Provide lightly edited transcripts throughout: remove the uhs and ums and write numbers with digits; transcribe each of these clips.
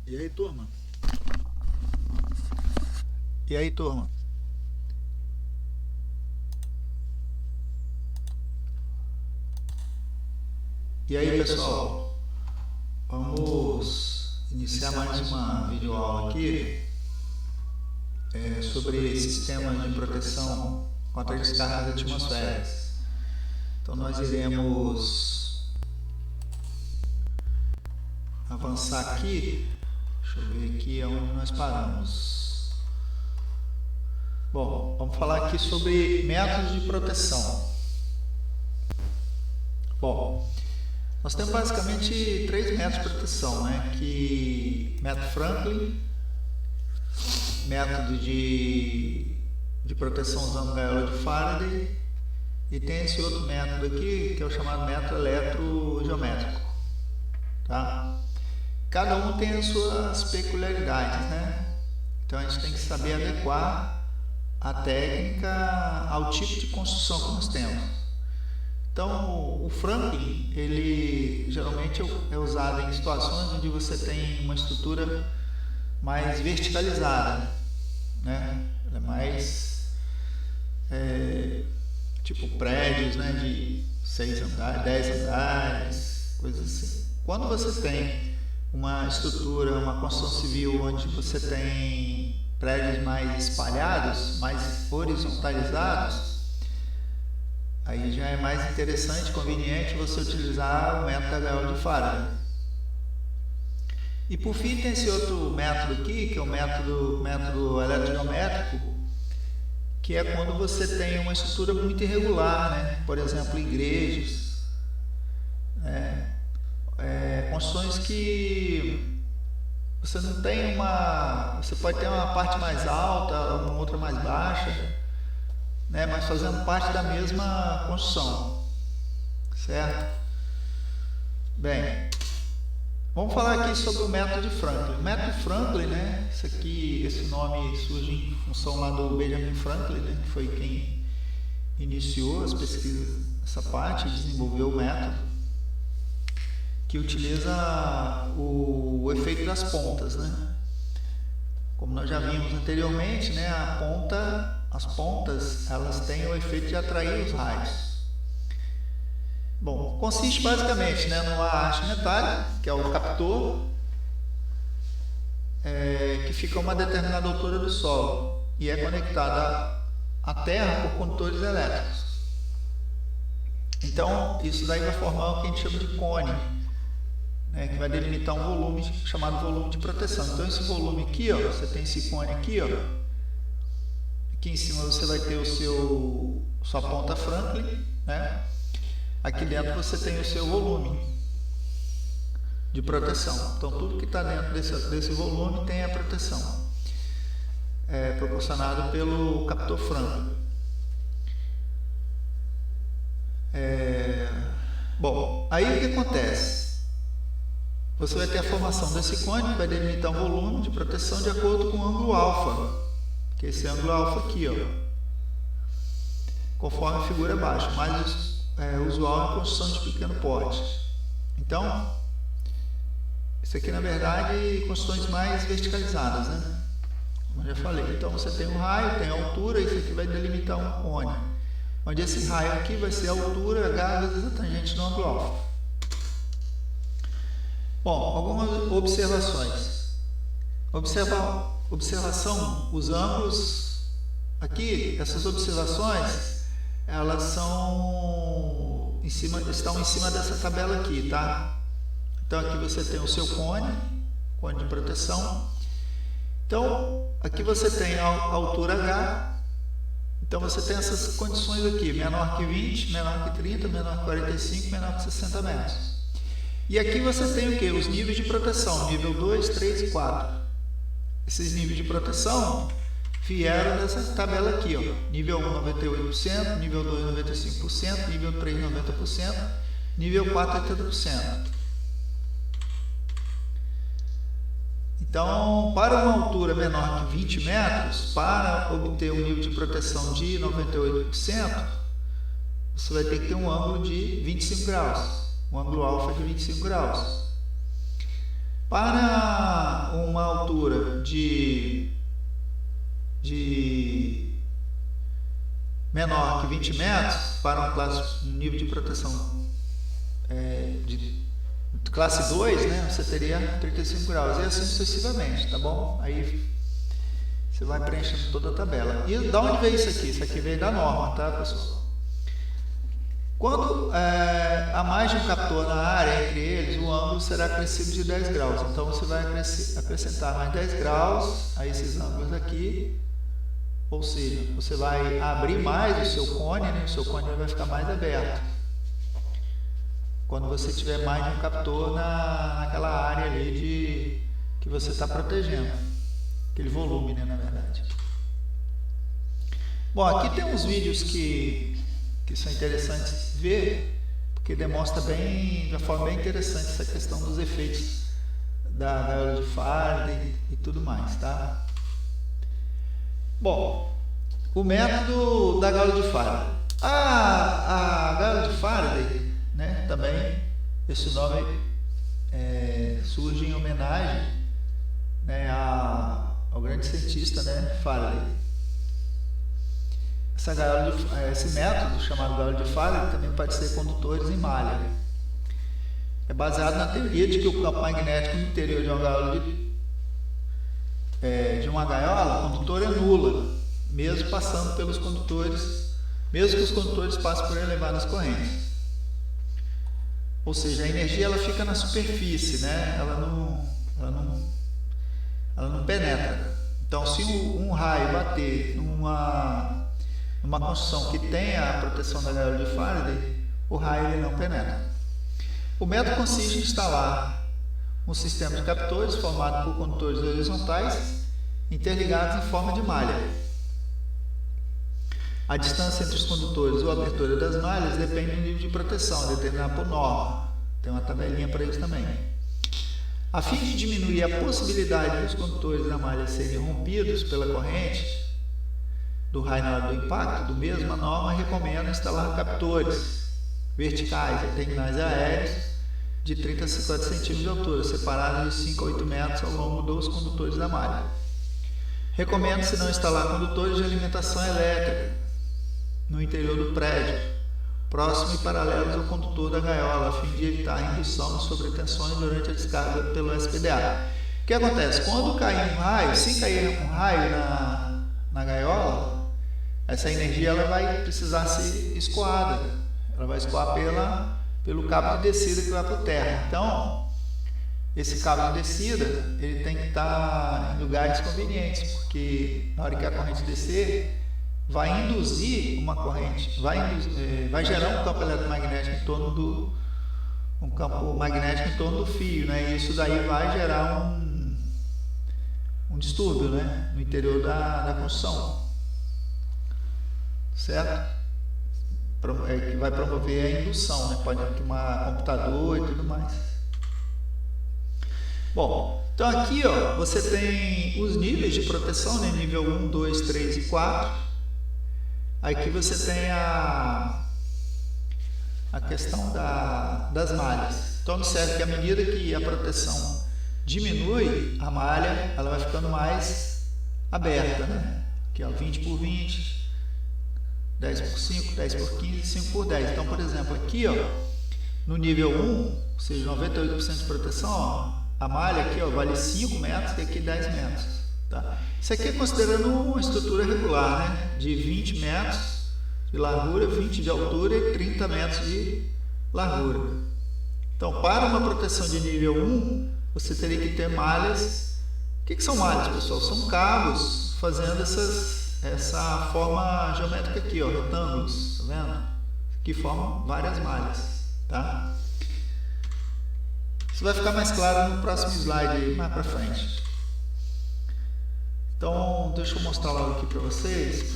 E aí, turma? E aí, turma? E aí, pessoal? Vamos iniciar mais uma videoaula aqui sobre sistemas de proteção contra descargas atmosféricas. Então, nós iremos avançar aqui. Deixa eu ver aqui onde nós paramos. Bom, vamos falar aqui sobre métodos de proteção. Bom, nós temos basicamente três métodos de proteção, né? Método Franklin, método de proteção usando gaiola de Faraday, e tem esse outro método aqui que é o chamado método eletrogeométrico, tá? Cada um tem as suas peculiaridades, né? Então a gente tem que saber adequar a técnica ao tipo de construção que nós temos. Então, o Franklin, ele geralmente é usado em situações onde você tem uma estrutura mais verticalizada, né? Ela é mais tipo prédios, né, de 6 andares, 10 andares, coisas assim. Quando você tem uma estrutura, uma construção civil onde você tem prédios mais espalhados, mais horizontalizados, aí já é mais interessante, conveniente você utilizar o método da gaiola de Faraday. E por fim tem esse outro método aqui, que é o método eletrogeométrico, que é quando você tem uma estrutura muito irregular, né? Por exemplo, igrejas, construções que você não tem você pode ter uma parte mais alta, uma outra mais baixa, né, mas fazendo parte da mesma construção, certo? Bem, vamos falar aqui sobre o método de Franklin. O método Franklin, né, esse nome surge em função lá do Benjamin Franklin, né, que foi quem iniciou as pesquisas nessa parte e desenvolveu o método, que utiliza o efeito das pontas, né? Como nós já vimos anteriormente, né, as pontas, elas têm o efeito de atrair os raios. Bom, consiste basicamente, né, numa haste metálica, que é o captor, que fica a uma determinada altura do solo e é conectada à terra por condutores elétricos. Então, isso daí vai formar o que a gente chama de cone, né, que vai delimitar um volume chamado volume de proteção. Então, esse volume aqui, ó, você tem esse cone aqui, ó. Aqui em cima você vai ter sua ponta Franklin, né? Aqui dentro você tem o seu volume de proteção. Então tudo que está dentro desse volume tem a proteção proporcionado pelo captor Franklin. Bom, aí o que acontece? Você vai ter a formação desse cone que vai delimitar um volume de proteção de acordo com o ângulo alfa, que é esse ângulo alfa aqui, ó, conforme a figura abaixo, mais usual em construção de pequeno porte. Então, isso aqui na verdade construções mais verticalizadas, né? Como eu já falei. Então você tem um raio, tem a altura, isso aqui vai delimitar um cone, onde esse raio aqui vai ser a altura H vezes a tangente do ângulo alfa. Bom, algumas observações. Observação, os ângulos aqui, essas observações, elas estão em cima dessa tabela aqui, tá? Então aqui você tem o seu cone de proteção. Então aqui você tem a altura H. Então você tem essas condições aqui, menor que 20, menor que 30, menor que 45, menor que 60 metros. E aqui você tem o que? Os níveis de proteção, nível 2, 3 e 4. Esses níveis de proteção vieram dessa tabela aqui, ó. Nível 1, 98%, nível 2, 95%, nível 3, 90%, nível 4, 80%. Então, para uma altura menor que 20 metros, para obter um nível de proteção de 98%, você vai ter que ter um ângulo de 25 graus, um ângulo alfa de 25 graus. Para uma altura de menor que 20 metros, para um nível de proteção de classe 2, né, você teria 35 graus, e assim sucessivamente, tá bom? Aí você vai preenchendo toda a tabela. E da onde veio isso aqui? Isso aqui veio da norma, tá, pessoal? Quando há mais de um captor na área entre eles, o ângulo será acrescido de 10 graus. Então você vai acrescentar mais 10 graus a esses ângulos aqui. Ou seja, você vai abrir mais o seu cone, né? O seu cone vai ficar mais aberto quando você tiver mais de um captor naquela área ali que você está protegendo, aquele volume, né, na verdade. Bom, aqui tem uns vídeos que são interessantes de ver, porque demonstra de uma forma bem interessante essa questão dos efeitos da gaiola de Faraday e tudo mais, tá? Bom, o método da gaiola de Faraday. A gaiola de Faraday, né, também, esse nome surge em homenagem, né, ao grande cientista, né, Faraday. Esse método, chamado gaiola de Faraday, também pode ser condutores em malha. É baseado na teoria de que o campo magnético no interior de uma gaiola, o condutor é nula, mesmo passando pelos condutores, mesmo que os condutores passem por elevadas correntes. Ou seja, a energia ela fica na superfície, né? Ela não penetra. Então, se um raio bater numa construção que tenha a proteção da gaiola de Faraday, o raio ele não penetra. O método consiste em instalar um sistema de captores formado por condutores horizontais interligados em forma de malha. A distância entre os condutores ou a abertura das malhas depende do nível de proteção, determinado por norma. Tem uma tabelinha para isso também. A fim de diminuir a possibilidade dos condutores da malha serem rompidos pela corrente do raio na hora do impacto, do mesmo, a norma recomenda instalar captores verticais em terminais aéreos de 30 a 50 centímetros de altura, separados de 5 a 8 metros ao longo dos condutores da malha. Recomenda-se não instalar condutores de alimentação elétrica no interior do prédio, próximo e paralelos ao condutor da gaiola, a fim de evitar a indução de sobretensões durante a descarga pelo SPDA. O que acontece? Quando cair um raio, se cair um raio na gaiola, essa energia ela vai precisar ser escoada, ela vai escoar pelo cabo de descida que vai para a terra. Então, esse cabo de descida ele tem que estar em lugares convenientes, porque na hora que a corrente descer, vai induzir uma corrente, vai gerar um campo eletromagnético em torno do fio, né? E isso daí vai gerar um distúrbio, né, no interior da construção, certo? Que vai promover a indução, né? Pode tomar computador e tudo mais. Bom, então aqui ó, você tem os níveis de proteção, né? Nível 1, 2, 3 e 4. Aqui você tem a questão das malhas. Então observe que à medida que a proteção diminui, a malha ela vai ficando mais aberta, né? Aqui ó, 20 por 20, 10 por 5, 10 por 15, 5 por 10. Então, por exemplo, aqui ó, no nível 1, ou seja, 98% de proteção, ó, a malha aqui ó, vale 5 metros e aqui 10 metros. Tá? Isso aqui é considerando uma estrutura regular, né? De 20 metros de largura, 20 de altura e 30 metros de largura. Então, para uma proteção de nível 1, você teria que ter malhas. O que são malhas, pessoal? São cabos fazendo essa forma geométrica aqui, ó, retângulos, tá vendo? Que formam várias malhas, tá? Isso vai ficar mais claro no próximo slide aí, mais para frente. Então, deixa eu mostrar logo aqui para vocês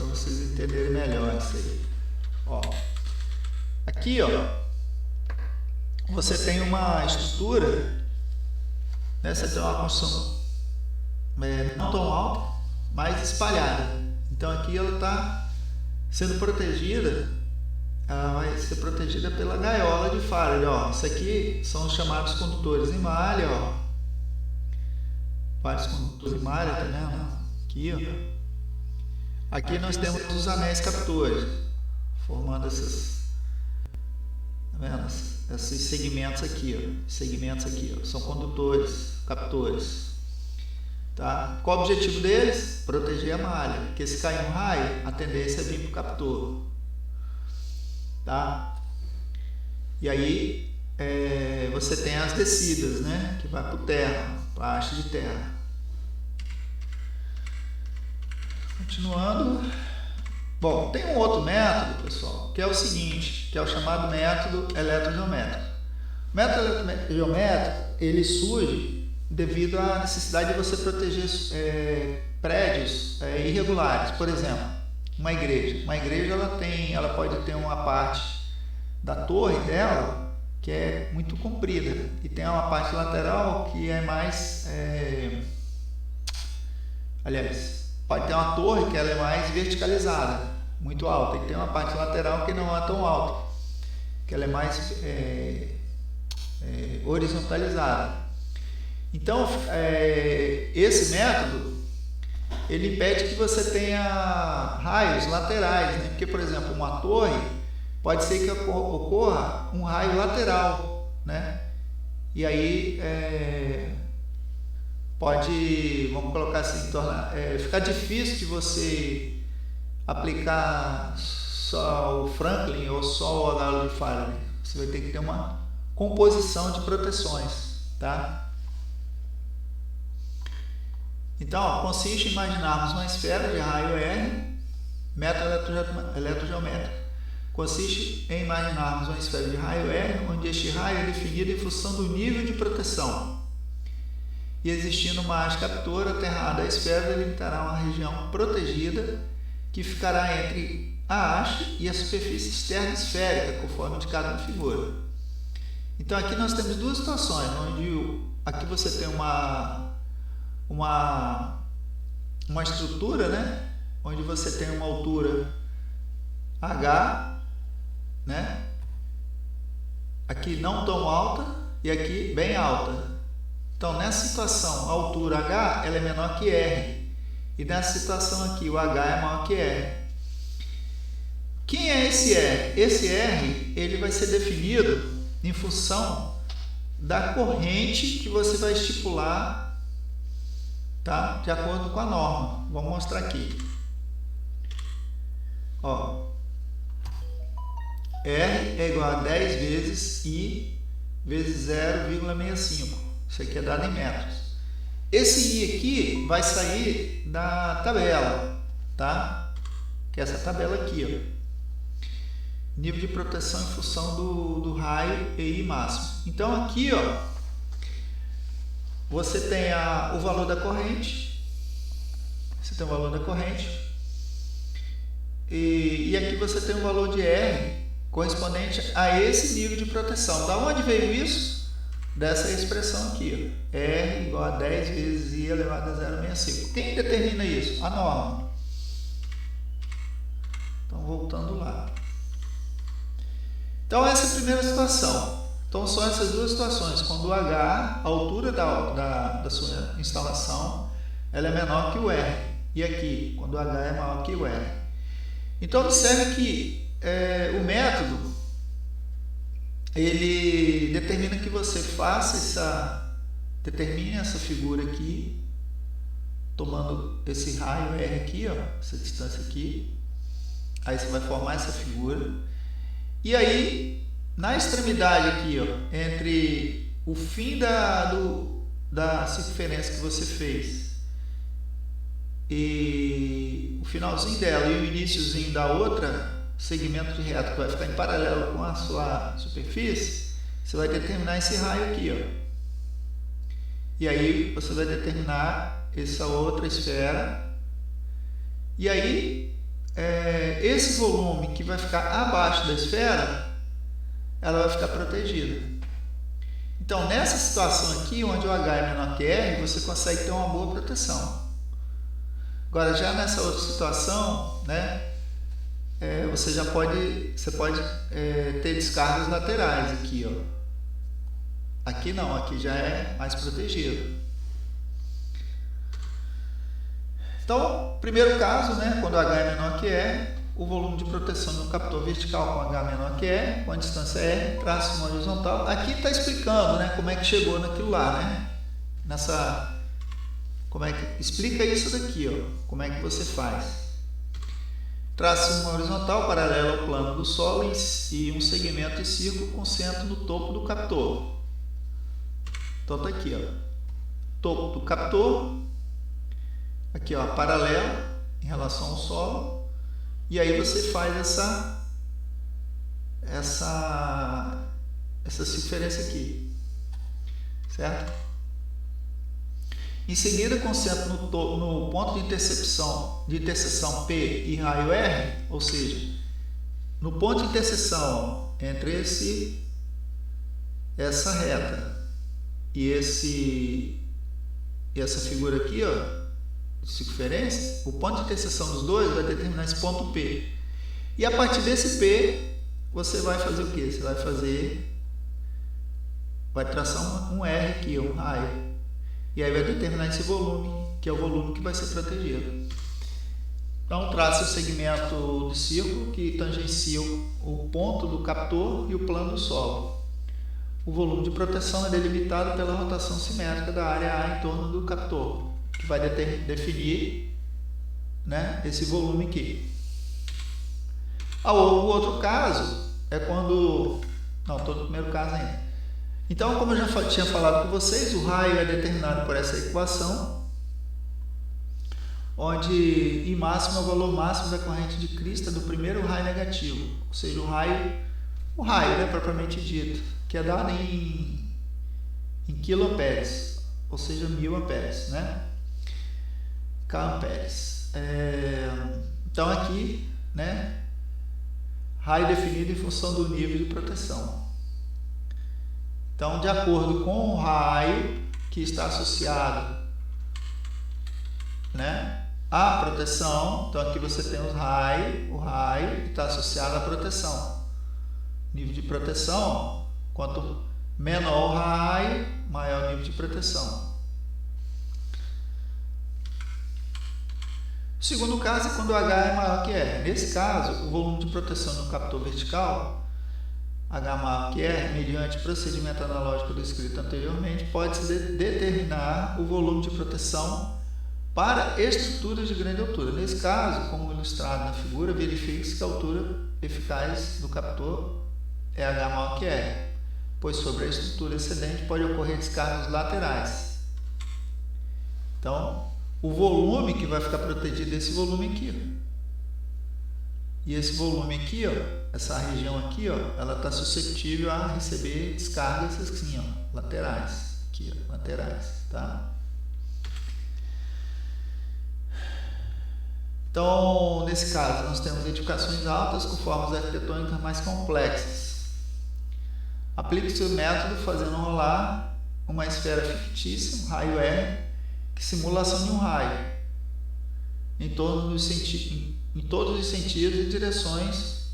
entenderem melhor isso aí. Ó, aqui, ó, você tem uma estrutura, né? Você tem uma construção não tão alta, mas espalhada. Então, aqui ela está sendo protegida, ela vai ser protegida pela gaiola de Faraday. Ó, isso aqui são os chamados condutores em malha, ó. vários condutores de malha, tá vendo? Aqui, ó. Aqui nós temos os anéis captores, formando esses, tá vendo? Esses segmentos aqui, ó. Segmentos aqui, ó. São condutores, captores. Tá? Qual o objetivo deles? Proteger a malha, porque se cair um raio, a tendência é vir para o captor. Tá? E aí você tem as descidas, né? Que vai para o terra, para a haste de terra. Continuando. Bom, tem um outro método, pessoal, que é o seguinte, que é o chamado método eletrogeométrico. O método eletrogeométrico, ele surge devido à necessidade de você proteger prédios irregulares. Por exemplo, uma igreja. Uma igreja ela pode ter uma parte da torre dela que é muito comprida e tem uma parte lateral que é mais... aliás, pode ter uma torre que ela é mais verticalizada, muito alta, e tem uma parte lateral que não é tão alta, que ela é mais horizontalizada. Então, esse método, ele impede que você tenha raios laterais, né? Porque, por exemplo, uma torre, pode ser que ocorra um raio lateral, né? E aí, pode, vamos colocar assim, ficar difícil de você aplicar só o Franklin ou só o H. de Faraday. Você vai ter que ter uma composição de proteções, tá? Então, consiste em imaginarmos uma esfera de raio R, método eletrogeométrico. Consiste em imaginarmos uma esfera de raio R, onde este raio é definido em função do nível de proteção. E existindo uma haste captora aterrada à esfera, delimitará uma região protegida que ficará entre a haste e a superfície externa esférica, conforme indicado na figura. Então, aqui nós temos duas situações, onde aqui você tem uma estrutura, né? Onde você tem uma altura H, né? Aqui não tão alta e aqui bem alta. Então, nessa situação, a altura H ela é menor que R. E nessa situação aqui, o H é maior que R. Quem é esse R? Esse R ele vai ser definido em função da corrente que você vai estipular, tá? De acordo com a norma. Vamos mostrar aqui. Ó, R é igual a 10 vezes I vezes 0,65. Isso aqui é dado em metros. Esse I aqui vai sair da tabela, tá? Que é essa tabela aqui, ó. Nível de proteção em função do raio EI máximo. Então aqui, ó, você tem o valor da corrente. Você tem o valor da corrente. E aqui você tem o valor de R correspondente a esse nível de proteção. Da onde veio isso? Dessa expressão aqui, ó. R igual a 10 vezes I elevado a 0,65. Quem determina isso? A norma. Então, voltando lá. Então, essa é a primeira situação. Então, são essas duas situações. Quando o H, a altura da sua instalação, ela é menor que o R. E aqui, quando o H é maior que o R. Então, observe que o método, ele determina que você determine essa figura aqui, tomando esse raio R aqui, ó, essa distância aqui. Aí você vai formar essa figura. E aí, na extremidade aqui, ó, entre o fim da circunferência que você fez e o finalzinho dela e o iniciozinho da outra, segmento de reto que vai ficar em paralelo com a sua superfície, você vai determinar esse raio aqui, ó. E aí você vai determinar essa outra esfera. E aí esse volume que vai ficar abaixo da esfera, ela vai ficar protegida. Então, nessa situação aqui, onde o H é menor que R, você consegue ter uma boa proteção. Agora, já nessa outra situação, né, você pode ter descargas laterais aqui, ó. Aqui não, aqui já é mais protegido. Então, primeiro caso, né, quando H é menor que E, o volume de proteção de um captor vertical com H menor que E, com a distância R, traça uma horizontal. Aqui está explicando, né, como é que chegou naquilo lá, né? Explica isso daqui, ó, como é que você faz. Traça uma horizontal paralela ao plano do solo e um segmento de círculo com centro no topo do captor. Então está aqui, ó, topo do captor, aqui, ó, paralelo em relação ao solo, e aí você faz essa circunferência aqui, certo? Em seguida, concentra no ponto de interseção P e raio R, ou seja, no ponto de interseção entre essa reta e essa figura aqui, ó, de circunferência, o ponto de interseção dos dois vai determinar esse ponto P. E a partir desse P, você vai fazer o quê? Você vai traçar um R aqui, um raio. E aí vai determinar esse volume, que é o volume que vai ser protegido. Então, traça o segmento do círculo que tangencia o ponto do captor e o plano do solo. O volume de proteção é delimitado pela rotação simétrica da área A em torno do captor, que vai definir, né, esse volume aqui. O outro caso é quando... Não, estou no primeiro caso ainda. Então, como eu já tinha falado com vocês, o raio é determinado por essa equação, onde I máximo é o valor máximo da corrente de crista do primeiro raio negativo, ou seja, o raio, né, propriamente dito, que é dado em quiloamperes, ou seja, 1000 amperes, né? K amperes. Então aqui, né, raio definido em função do nível de proteção. Então, de acordo com o raio que está associado, né, à proteção, então aqui você tem o raio que está associado à proteção. Nível de proteção, quanto menor o raio, maior o nível de proteção. O segundo caso é quando H é maior que E. Nesse caso, o volume de proteção no captor vertical, H maior que E, mediante procedimento analógico descrito anteriormente, pode-se determinar o volume de proteção para estruturas de grande altura. Nesse caso, como ilustrado na figura, verifique-se que a altura eficaz do captor é H maior que E, pois sobre a estrutura excedente pode ocorrer descargas laterais. Então, o volume que vai ficar protegido é esse volume aqui. E esse volume aqui, ó, essa região aqui, ó, ela está suscetível a receber descargas assim, ó, laterais. Aqui, ó, laterais, tá? Então, nesse caso, nós temos edificações altas com formas arquitetônicas mais complexas. Aplique-se o método fazendo rolar uma esfera fictícia, um raio R, que simula a ação de um raio, em todos os sentidos e direções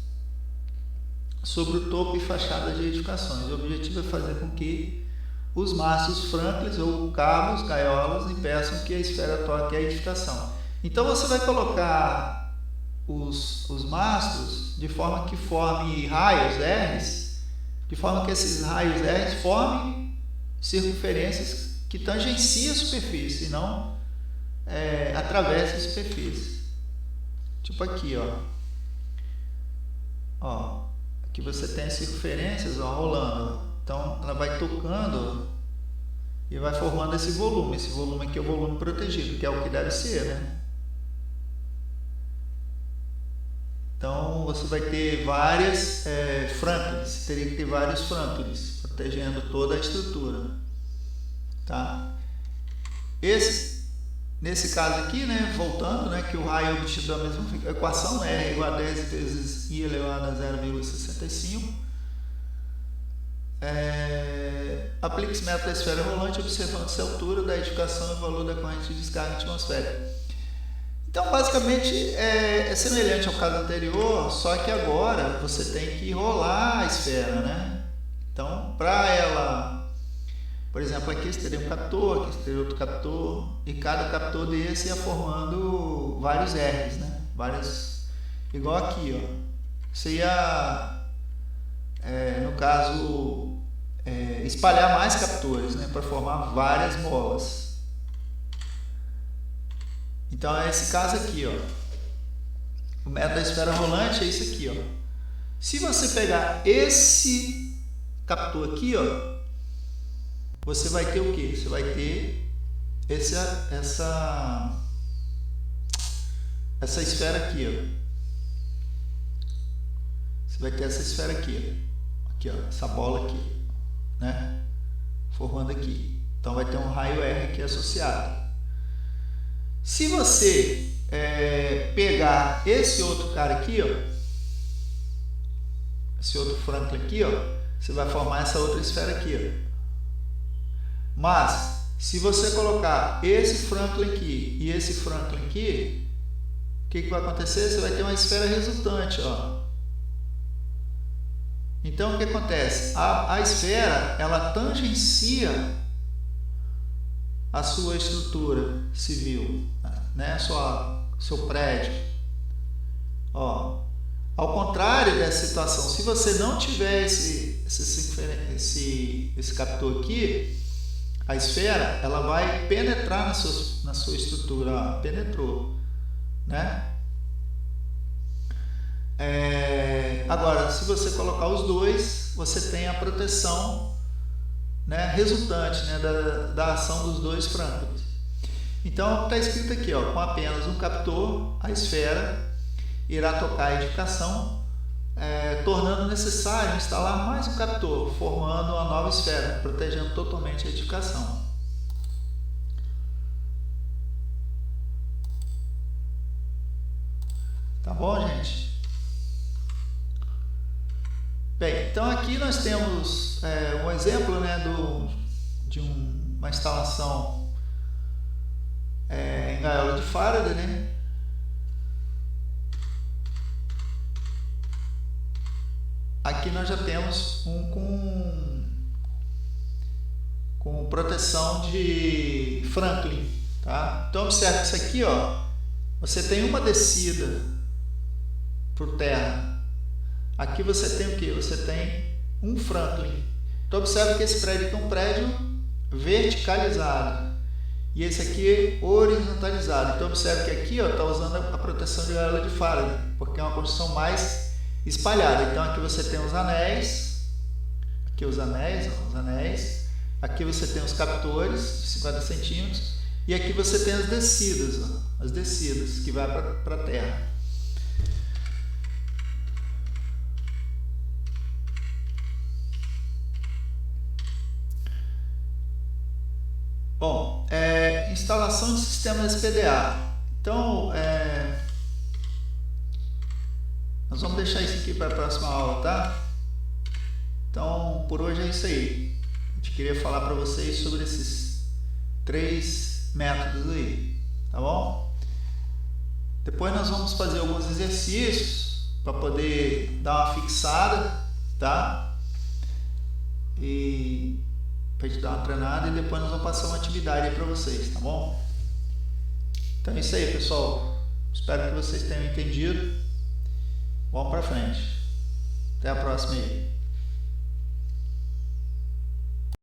sobre o topo e fachada de edificações. O objetivo é fazer com que os mastros Franklin ou cabos, gaiolas, impeçam que a esfera toque a edificação. Então você vai colocar os mastros de forma que forme raios R's, de forma que esses raios R's formem circunferências que tangenciem a superfície e não atravessem a superfície. Tipo aqui, ó. Aqui você tem as circunferências, ó, rolando. Então ela vai tocando e vai formando esse volume. Esse volume aqui é o volume protegido, que é o que deve ser, né? Então você vai ter várias Franklins, teria que ter vários Franklins protegendo toda a estrutura, tá? Nesse caso aqui, né, voltando, né, que o raio é obtido da mesma equação, R igual a 10 vezes I elevado a 0,65. Aplique-se método da esfera rolante observando-se a altura da edificação e o valor da corrente de descarga atmosférica. Então, basicamente, é semelhante ao caso anterior, só que agora você tem que rolar a esfera, né? Então, para ela Por exemplo, aqui você teria um captor, aqui você teria outro captor, e cada captor desse ia formando vários R's, né? Vários, igual aqui, ó. Você ia, no caso, espalhar mais captores, né? Para formar várias molas. Então é esse caso aqui, ó. O método da esfera rolante é isso aqui, ó. Se você pegar esse captor aqui, ó, você vai ter o que? Você vai ter essa esfera aqui, ó. Você vai ter essa esfera aqui, ó. Aqui, ó, essa bola aqui, né? Formando aqui. Então vai ter um raio R aqui associado. Se você pegar esse outro cara aqui, ó, esse outro Franklin aqui, ó, você vai formar essa outra esfera aqui, ó. Mas se você colocar esse Franklin aqui e esse Franklin aqui, o que vai acontecer? Você vai ter uma esfera resultante, ó. Então o que acontece? A esfera, ela tangencia a sua estrutura civil, né? Seu prédio. Ó, ao contrário dessa situação, se você não tiver esse captor aqui, a esfera, ela vai penetrar na sua estrutura. Ó, penetrou, né? Agora, se você colocar os dois, você tem a proteção, né, resultante, né, da ação dos dois Franklins. Então está escrito aqui, ó, com apenas um captor, a esfera irá tocar a edificação, tornando necessário instalar mais um captor, formando uma nova esfera, protegendo totalmente a edificação. Tá bom, gente? Bem, então aqui nós temos um exemplo, né, de uma instalação em gaiola de Faraday, né? Aqui nós já temos um com proteção de Franklin, tá? Então observe que isso aqui, ó, você tem uma descida por terra. Aqui você tem o que? Você tem um Franklin. Então observe que esse prédio aqui é um prédio verticalizado e esse aqui é horizontalizado. Então observe que aqui está usando a proteção de gaiola de Faraday, porque é uma construção mais espalhada. Então aqui você tem os anéis, aqui os anéis, ó, os anéis. Aqui você tem os captores de 50 centímetros e aqui você tem as descidas, ó, as descidas que vai para a terra. Bom, instalação de sistema SPDA. Então, nós vamos deixar isso aqui para a próxima aula, tá? Então, por hoje é isso aí. A gente queria falar para vocês sobre esses 3 métodos aí, tá bom? Depois nós vamos fazer alguns exercícios para poder dar uma fixada, tá? E para a gente dar uma treinada e depois nós vamos passar uma atividade aí para vocês, tá bom? Então é isso aí, pessoal. Espero que vocês tenham entendido. Vamos para frente. Até a próxima aí.